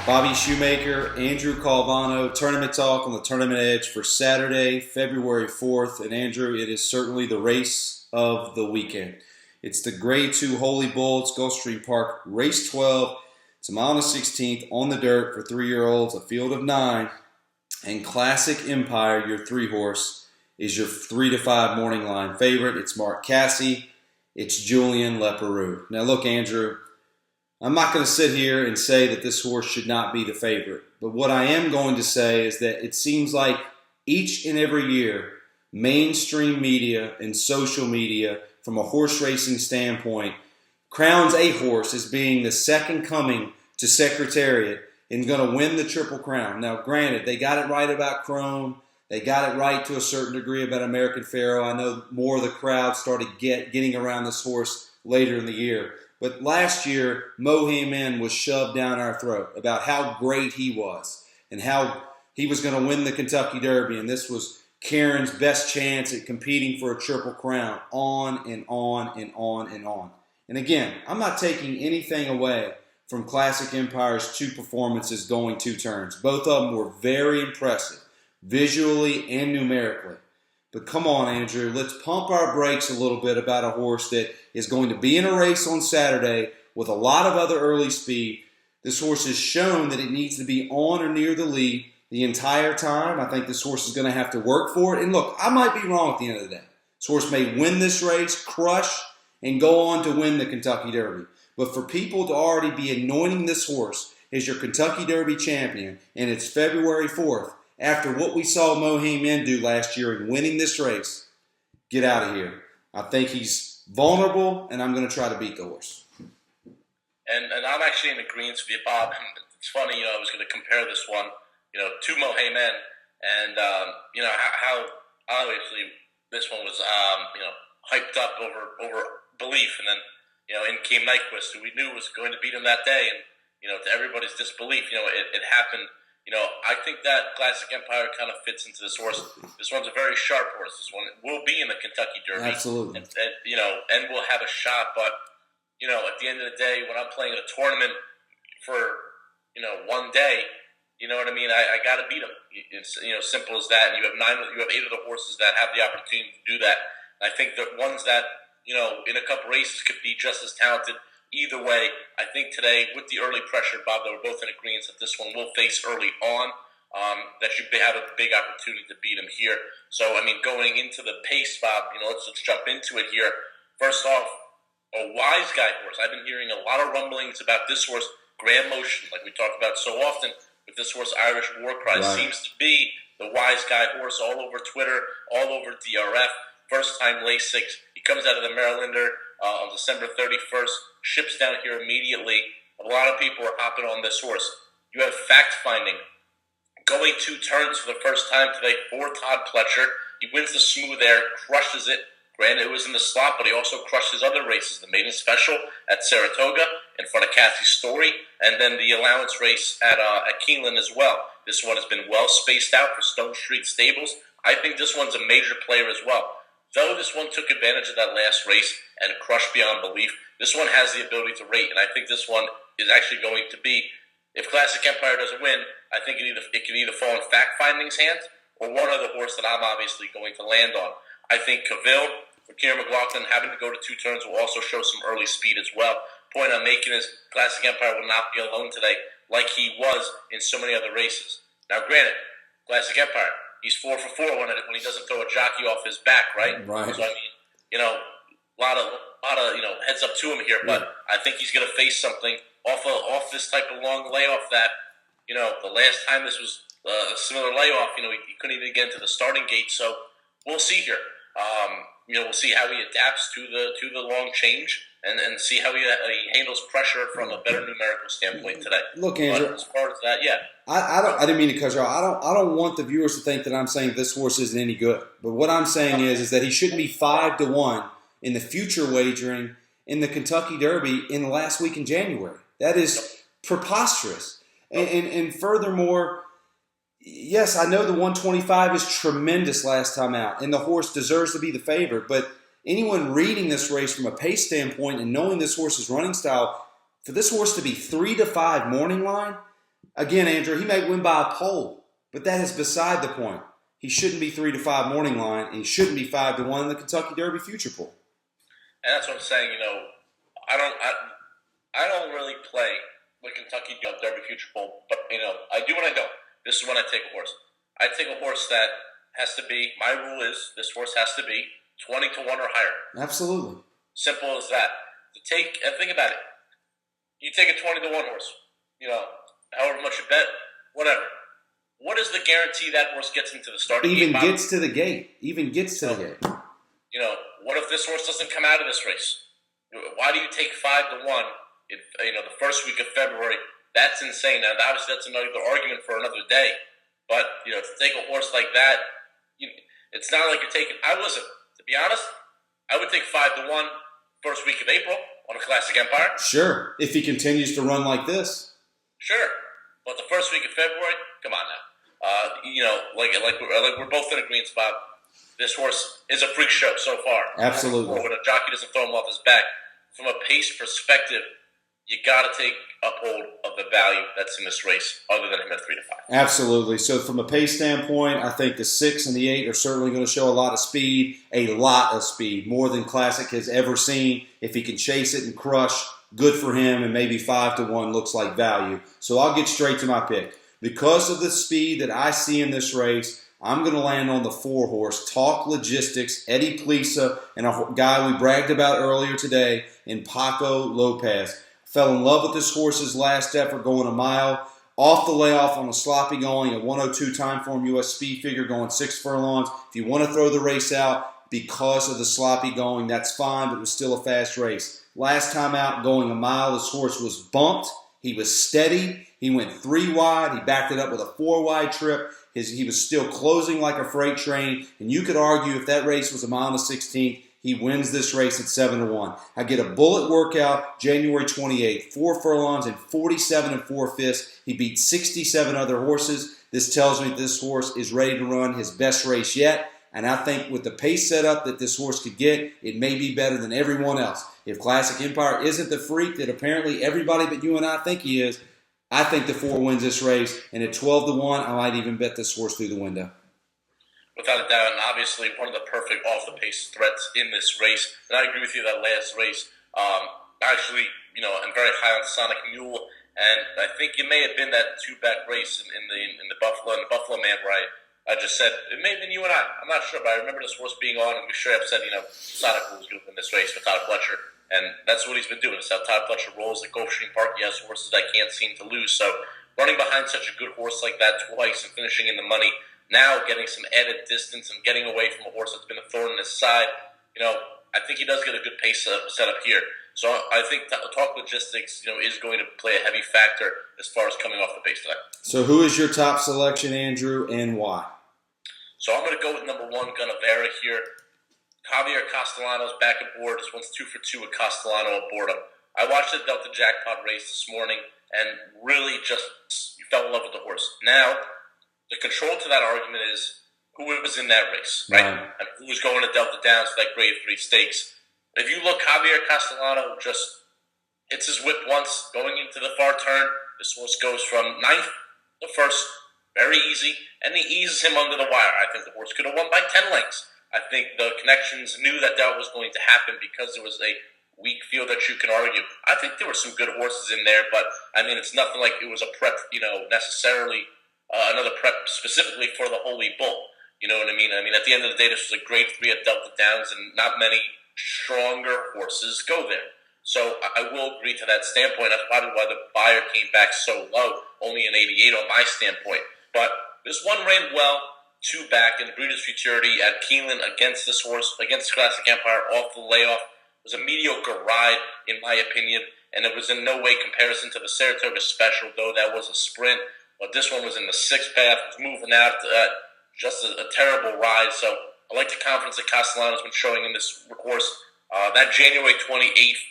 Bobby Shoemaker, Andrew Calvano, Tournament Talk on the Tournament Edge for Saturday, February 4th. And Andrew, it is certainly the race of the weekend. It's the Grade 2 Holy Bull. It's Gulfstream Park, race 12. It's a mile and a 16th on the dirt for 3-year-olds, a field of 9. And Classic Empire, your 3-horse, is your 3 to 5 morning line favorite. It's Mark Casse. It's Julian Leparoux. Now look, Andrew, I'm not going to sit here and say that this horse should not be the favorite. But what I am going to say is that it seems like each and every year, mainstream media and social media, from a horse racing standpoint, crowns a horse as being the second coming to Secretariat and going to win the Triple Crown. Now, granted, they got it right about Crone. They got it right to a certain degree about American Pharoah. I know more of the crowd started getting around this horse later in the year. But last year, Mohamed was shoved down our throat about how great he was and how he was going to win the Kentucky Derby. And this was Karen's best chance at competing for a Triple Crown, on and on and on and on. And again, I'm not taking anything away from Classic Empire's 2 performances going 2 turns. Both of them were very impressive, visually and numerically. But come on, Andrew, let's pump our brakes a little bit about a horse that is going to be in a race on Saturday with a lot of other early speed. This horse has shown that it needs to be on or near the lead the entire time. I think this horse is going to have to work for it. And look, I might be wrong at the end of the day. This horse may win this race, crush, and go on to win the Kentucky Derby. But for people to already be anointing this horse as your Kentucky Derby champion, and it's February 4th, after what we saw Mohamed do last year in winning this race, get out of here. I think he's vulnerable, and I'm going to try to beat the horse. And I'm actually in agreement with you, Bob. It's funny, I was going to compare this one, to Mohamed, and how obviously this one was, hyped up over belief, and then in came Nyquist, who we knew was going to beat him that day, and to everybody's disbelief, it happened. I think that Classic Empire kind of fits into this horse. This one's a very sharp horse. This one will be in the Kentucky Derby. Absolutely. And we'll have a shot. But, at the end of the day, when I'm playing a tournament for, one day, you know what I mean? I got to beat them. It's, simple as that. And you have 8 of the horses that have the opportunity to do that. And I think the ones that, in a couple races could be just as talented. Either way, I think today, with the early pressure, Bob, that we're both in agreement that this one will face early on, that you have a big opportunity to beat him here. So, going into the pace, Bob, let's jump into it here. First off, a wise guy horse. I've been hearing a lot of rumblings about this horse, Grand Motion, like we talk about so often with this horse, Irish War Cry. Right. Seems to be the wise guy horse all over Twitter, all over DRF. First time Lace 6. He comes out of the Marylander on December 31st, ships down here immediately. A lot of people are hopping on this horse. You have fact-finding. Going 2 turns for the first time today for Todd Pletcher. He wins the Smooth Air, crushes it. Granted, it was in the slot, but he also crushed his other races. The Maiden Special at Saratoga in front of Kathy Story, and then the allowance race at Keeneland as well. This one has been well spaced out for Stone Street Stables. I think this one's a major player as well. Though this one took advantage of that last race and crushed beyond belief, this one has the ability to rate, and I think this one is actually going to be, if Classic Empire doesn't win, I think it can either fall in Fact Finding's hands or one other horse that I'm obviously going to land on. I think Cavill, for Kieran McLaughlin, having to go to 2 turns will also show some early speed as well. Point I'm making is Classic Empire will not be alone today like he was in so many other races. Now, granted, Classic Empire, he's 4 for 4 when he doesn't throw a jockey off his back, right? Right. So, a lot of heads up to him here, but I think he's going to face something off this type of long layoff that, the last time this was a similar layoff, he couldn't even get into the starting gate. So we'll see here. We'll see how he adapts to the long change and see how he handles pressure from a better numerical standpoint today. Look, Andrew, but as far as that, yeah. I didn't mean to cut you off. I don't want the viewers to think that I'm saying this horse isn't any good. But what I'm saying is that he shouldn't be 5-1 in the future wagering in the Kentucky Derby in the last week in January. That is preposterous. And furthermore, yes, I know the 125 is tremendous last time out, and the horse deserves to be the favorite. But anyone reading this race from a pace standpoint and knowing this horse's running style, for this horse to be 3 to 5 morning line, Again, Andrew, he may win by a pole, but that is beside the point. He shouldn't be 3-5 morning line, and he shouldn't be 5-1 in the Kentucky Derby future pool. And that's what I'm saying. I don't really play the Kentucky Derby future pool, but I do when I don't. This is when I take a horse. I take a horse that has to be. My rule is this horse has to be 20-1 or higher. Absolutely. Simple as that. And think about it. You take a 20-1 horse. However much you bet, whatever. What is the guarantee that horse gets into the starting gate? Even gets to the gate. What if this horse doesn't come out of this race? Why do you take 5-1? The first week of February. That's insane. Now, obviously, that's another argument for another day. But to take a horse like that, it's not like you're taking. To be honest, I would take 5-1 first week of April on a Classic Empire. Sure, if he continues to run like this. Sure, but the first week of February, come on now. We're both in agreement, Bob. This horse is a freak show so far. Absolutely. When a jockey doesn't throw him off his back, from a pace perspective, you got to take hold of the value that's in this race, other than him at 3-5. Absolutely. So from a pace standpoint, I think the 6 and the 8 are certainly going to show a lot of speed, more than Classic has ever seen. If he can chase it and crush, good for him, and maybe 5-1 looks like value. So I'll get straight to my pick. Because of the speed that I see in this race, I'm going to land on the 4-horse, Talk Logistics, Eddie Plisa, and a guy we bragged about earlier today in Paco Lopez. Fell in love with this horse's last effort going a mile. Off the layoff on a sloppy going, a 102 time form U.S. speed figure going 6 furlongs. If you want to throw the race out because of the sloppy going, that's fine, but it was still a fast race. Last time out going a mile, this horse was bumped. He was steady. He went 3 wide. He backed it up with a 4 wide trip. He was still closing like a freight train. And you could argue if that race was a mile and a 16th, he wins this race at 7-1. I get a bullet workout January 28th, 4 furlongs and 47 4/5. He beat 67 other horses. This tells me this horse is ready to run his best race yet. And I think with the pace setup that this horse could get, it may be better than everyone else. If Classic Empire isn't the freak that apparently everybody but you and I think he is, I think the 4 wins this race. And at 12-1, I might even bet this horse through the window. Without a doubt, and obviously one of the perfect off-the-pace threats in this race. And I agree with you that last race, I'm very high on Sonic Mule, and I think it may have been that 2-back race in the Buffalo Man where I just said, it may have been you and I. I'm not sure, but I remember this horse being on, and we sure have said, Sonic Mule was going to win this race with Todd Fletcher. And that's what he's been doing. It's how Todd Fletcher rolls at Gulfstream Park. He has horses that can't seem to lose. So running behind such a good horse like that twice and finishing in the money, now getting some added distance and getting away from a horse that's been a thorn in his side, I think he does get a good pace set up here. So I think Talk Logistics, is going to play a heavy factor as far as coming off the pace today. So who is your top selection, Andrew, and why? So I'm going to go with number 1, Gunnavera here. Javier Castellanos back aboard. This one's 2 for 2 with Castellano aboard him. I watched the Delta Jackpot race this morning and really just fell in love with the horse. Now, the control to that argument is who was in that race, right? And who was going to Delta Downs for that grade 3 stakes. If you look, Javier Castellano just hits his whip once going into the far turn. This horse goes from 9th to 1st, very easy, and he eases him under the wire. I think the horse could have won by 10 lengths. I think the connections knew that was going to happen because there was a weak field that you can argue. I think there were some good horses in there, but it's nothing like it was a prep, necessarily another prep specifically for the Holy Bull. You know what I mean? At the end of the day, this was a grade 3 at Delta Downs, and not many stronger horses go there. So I will agree to that standpoint. That's probably why the buyer came back so low, only an 88 on my standpoint. But this one ran well. 2 back in Breeders' Futurity at Keeneland against this horse, against Classic Empire off the layoff. It was a mediocre ride, in my opinion, and it was in no way comparison to the Saratoga Special, though that was a sprint. But this one was in the 6th path, was moving out, just a terrible ride. So I like the confidence that Castellano's been showing in this horse. That January 28th,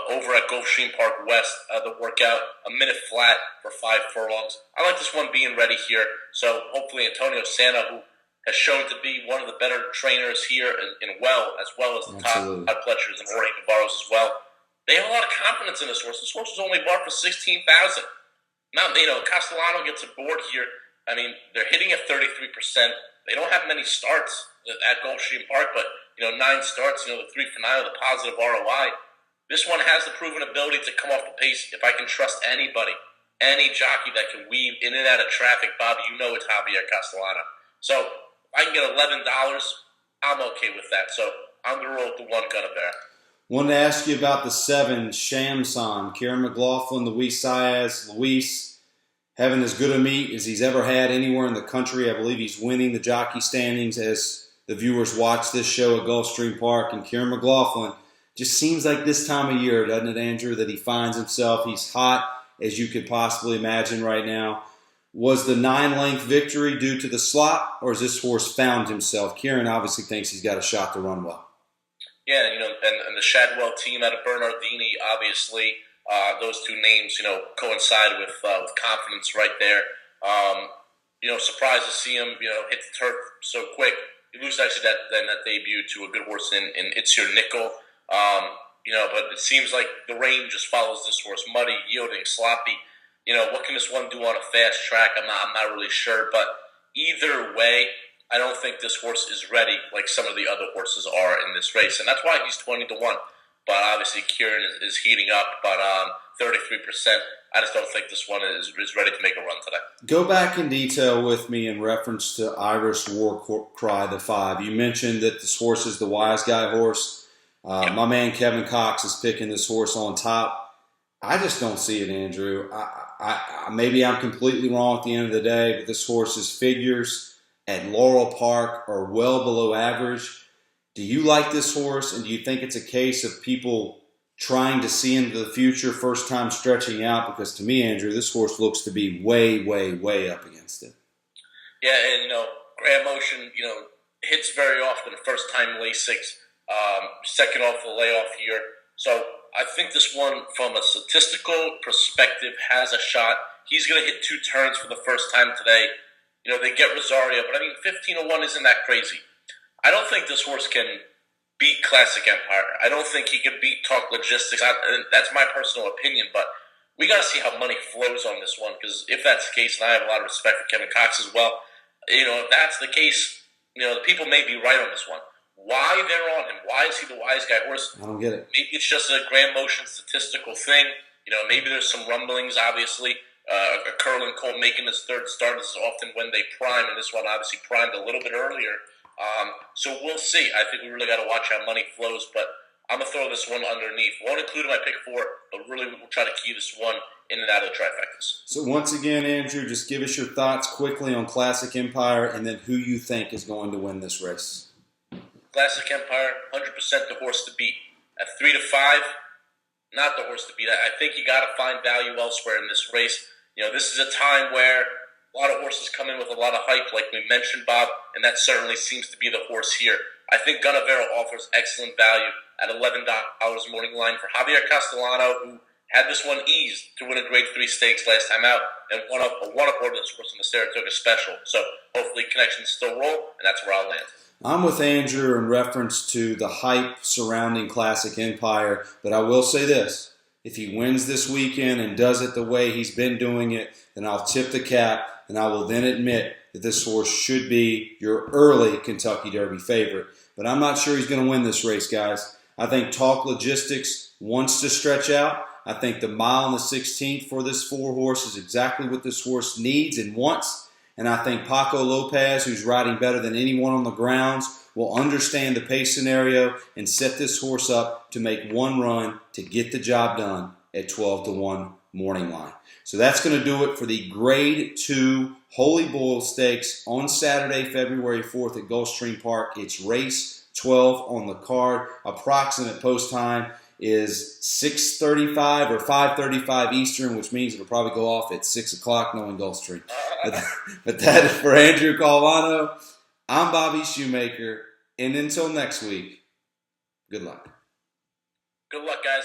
over at Gulfstream Park West, the workout, a minute flat for 5 furlongs. I like this one being ready here. So hopefully Antonio Santa, who has shown to be one of the better trainers here as well as the Absolutely. top Fletchers and Jorge Navarro's as well. They have a lot of confidence in this horse. This horse was only bought for $16,000. Now, Castellano gets aboard here. I mean, they're hitting at 33%. They don't have many starts at Gulfstream Park, but 9 starts. The 3 for 9 with a positive ROI. This one has the proven ability to come off the pace. If I can trust anybody, any jockey that can weave in and out of traffic, Bob, it's Javier Castellano. So if I can get $11, I'm okay with that. So I'm going to roll with the one Gunnar Bear. Wanted to ask you about the 7, Shamson, Kieran McLaughlin, Luis Saez. Luis having as good a meet as he's ever had anywhere in the country. I believe he's winning the jockey standings as the viewers watch this show at Gulfstream Park. And Kieran McLaughlin just seems like this time of year, doesn't it, Andrew, that he finds himself. He's hot as you could possibly imagine right now. Was the 9-length victory due to the slot, or has this horse found himself? Kieran obviously thinks he's got a shot to run well. Yeah, and the Shadwell team out of Bernardini, obviously, those two names, coincide with confidence right there. Surprised to see him, hit the turf so quick. He loses actually that debut to a good horse in It's Your Nickel. But it seems like the rain just follows this horse, muddy, yielding, sloppy. What can this one do on a fast track? I'm not really sure, but either way, I don't think this horse is ready like some of the other horses are in this race, and that's why he's 20 to 1. But obviously, Kieran is heating up, but 33%. I just don't think this one is ready to make a run today. Go back in detail with me in reference to Irish War Cry, the 5. You mentioned that this horse is the wise guy horse. My man Kevin Cox is picking this horse on top. I just don't see it, Andrew. I maybe I'm completely wrong at the end of the day, but this horse's figures at Laurel Park are well below average. Do you like this horse, and do you think it's a case of people trying to see into the future, first time stretching out? Because to me, Andrew, this horse looks to be way, way, way up against it. Yeah, and Graham Motion, hits very often, first time Lasix, second off the layoff here. So I think this one, from a statistical perspective, has a shot. He's going to hit 2 turns for the first time today. They get Rosario, but 15 to 1 isn't that crazy. I don't think this horse can beat Classic Empire. I don't think he can beat Talk Logistics. That's my personal opinion, but we got to see how money flows on this one, because if that's the case, and I have a lot of respect for Kevin Cox as well, if that's the case, the people may be right on this one. Why they're on him? Why is he the wise guy horse? I don't get it. Maybe it's just a Grand Motion statistical thing. Maybe there's some rumblings, obviously. A Curlin Colt making his 3rd start is often when they prime, and this one obviously primed a little bit earlier. So we'll see. I think we really got to watch how money flows, but I'm going to throw this one underneath. Won't include in my pick 4, but really we'll try to key this one in and out of the trifectas. So once again, Andrew, just give us your thoughts quickly on Classic Empire and then who you think is going to win this race. Classic Empire, 100% the horse to beat. At 3 to 5, not the horse to beat. I think you got to find value elsewhere in this race. This is a time where a lot of horses come in with a lot of hype, like we mentioned, Bob, and that certainly seems to be the horse here. I think Gunnavera offers excellent value at $11 morning line for Javier Castellano, who had this one eased to win a Grade 3 stakes last time out, and won aboard this horse in the Saratoga Special. So hopefully connections still roll, and that's where I'll land. I'm with Andrew in reference to the hype surrounding Classic Empire, but I will say this. If he wins this weekend and does it the way he's been doing it, then I'll tip the cap, and I will then admit that this horse should be your early Kentucky Derby favorite. But I'm not sure he's going to win this race, guys. I think Talk Logistics wants to stretch out. I think the mile and the 16th for this 4-horse is exactly what this horse needs and wants. And I think Paco Lopez, who's riding better than anyone on the grounds, will understand the pace scenario and set this horse up to make one run to get the job done at 12 to 1 morning line. So that's going to do it for the Grade 2 Holy Bull Stakes on Saturday, February 4th at Gulfstream Park. It's race 12 on the card. Approximate post time is 6:35 or 5:35 Eastern, which means it'll probably go off at 6 o'clock knowing Gulfstream. But that is for Andrew Calvano. I'm Bobby Shoemaker, and until next week, good luck. Good luck, guys.